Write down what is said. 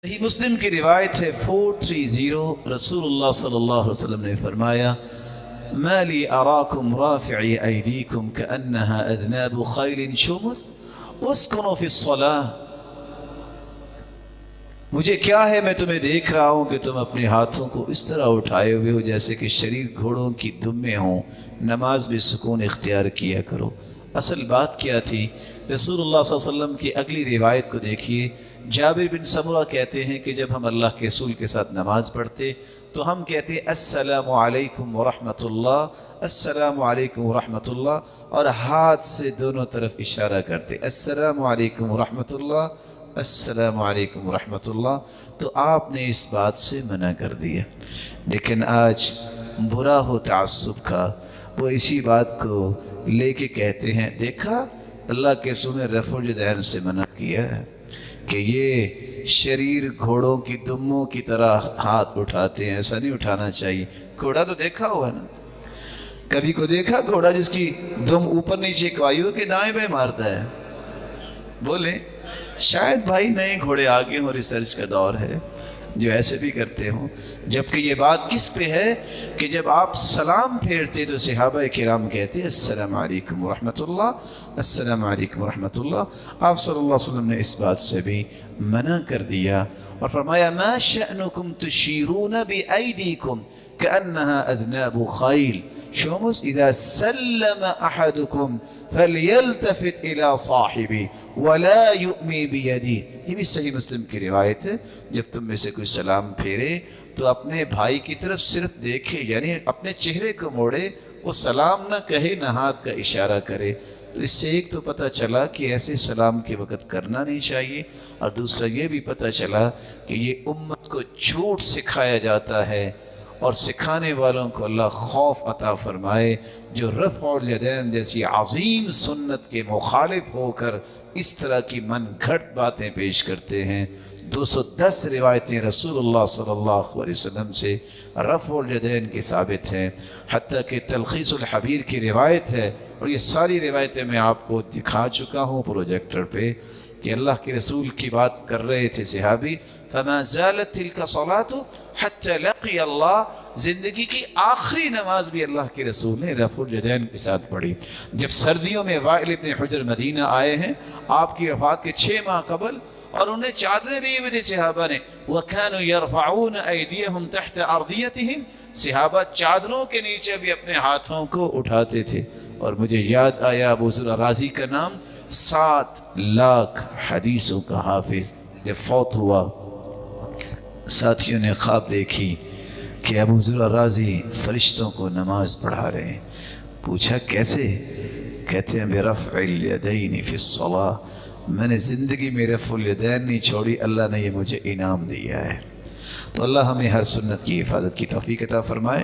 صحیح مسلم کی روایت ہے 430 رسول اللہ صلی اللہ علیہ وسلم نے فرمایا ما لی اراکم رافعی ایدیکم کأنہا اذناب خیل شمس اسکنوا فی الصلاة. مجھے کیا ہے، میں تمہیں دیکھ رہا ہوں کہ تم اپنے ہاتھوں کو اس طرح اٹھائے ہوئے ہو جیسے کہ شریر گھوڑوں کی دمیں ہوں، نماز میں سکون اختیار کیا کرو. اصل بات کیا تھی؟ رسول اللہ صلی اللہ علیہ وسلم کی اگلی روایت کو دیکھیے. جابر بن سمرہ کہتے ہیں کہ جب ہم اللہ کے رسول کے ساتھ نماز پڑھتے تو ہم کہتے السلام علیکم ورحمۃ اللہ، السلام علیکم ورحمۃ اللہ، اور ہاتھ سے دونوں طرف اشارہ کرتے السلام علیکم ورحمۃ اللہ، السلام علیکم ورحمۃ اللہ. تو آپ نے اس بات سے منع کر دیا. لیکن آج برا ہو تعصب کا، وہ اسی بات کو لے کے کہتے ہیں دیکھا اللہ کے رسول نے رفع الیدین سے منع کیا ہے کہ یہ شریر گھوڑوں کی دموں کی طرح ہاتھ اٹھاتے ہیں، ایسا نہیں اٹھانا چاہیے. گھوڑا تو دیکھا ہوا نا، کبھی کو دیکھا گھوڑا جس کی دم اوپر نیچے کوائی ہو کہ دائیں بائیں مارتا ہے؟ بولیں شاید بھائی نئے گھوڑے آگے ہوں، ریسرچ کا دور ہے، جو ایسے بھی کرتے ہوں. جبکہ یہ بات کس پہ ہے کہ جب آپ سلام پھیرتے تو صحابہ کرام کہتے السلام علیکم ورحمۃ اللہ، السلام علیکم ورحمۃ اللہ. آپ صلی اللہ علیہ وسلم نے اس بات سے بھی منع کر دیا اور فرمایا ما شأنکم تشیرون بأیدیکم کأنہا اذناب خیل شمس اذا سلم احدکم فلیلتفت الى صاحبی ولا یؤمی بیدی. یہ بھی صحیح مسلم کی روایت ہے. جب تم میں سے کوئی سلام پھیرے تو اپنے بھائی کی طرف صرف دیکھے، یعنی اپنے چہرے کو موڑے، وہ سلام نہ کہے نہ ہاتھ کا اشارہ کرے. تو اس سے ایک تو پتہ چلا کہ ایسے سلام کے وقت کرنا نہیں چاہیے، اور دوسرا یہ بھی پتہ چلا کہ یہ امت کو جھوٹ سکھایا جاتا ہے، اور سکھانے والوں کو اللہ خوف عطا فرمائے جو رفع الیدین جیسی عظیم سنت کے مخالف ہو کر اس طرح کی من گھڑت باتیں پیش کرتے ہیں. 210 روایتیں رسول اللہ صلی اللہ علیہ وسلم سے رفع الیدین کی ثابت ہیں، حتیٰ کہ تلخیص الحبیر کی روایت ہے، اور یہ ساری روایتیں میں آپ کو دکھا چکا ہوں پروجیکٹر پہ کہ اللہ کے رسول کی بات کر رہے تھے صحابی. فما زالت تلک صلاۃ حتی لقی اللہ، زندگی کی آخری نماز بھی اللہ کے رسول نے رفع الیدین کے ساتھ پڑھی. جب سردیوں میں وائل ابن حجر مدینہ آئے ہیں آپ کی وفات کے 6 ماہ قبل، اور انہیں چادریں لی ہوئی تھی صحابہ نے، وَكَانُوا يَرْفَعُونَ أَيْدِيَهُمْ تَحْتَ أَرْضِيَتِهِمْ، صحابہ چادروں کے نیچے بھی اپنے ہاتھوں کو اٹھاتے تھے. اور مجھے یاد آیا ابو ذر رازی کا نام، 7 لاکھ حدیثوں کا حافظ. جب فوت ہوا ساتھیوں نے خواب دیکھی کہ ابو ذر رازی فرشتوں کو نماز پڑھا رہے ہیں. پوچھا کیسے؟ کہتے ہیں برفع الیدین فی الصلاۃ، میں نے زندگی میں رفع الیدین نہیں چھوڑی، اللہ نے یہ مجھے انعام دیا ہے. تو اللہ ہمیں ہر سنت کی حفاظت کی توفیق عطا فرمائے.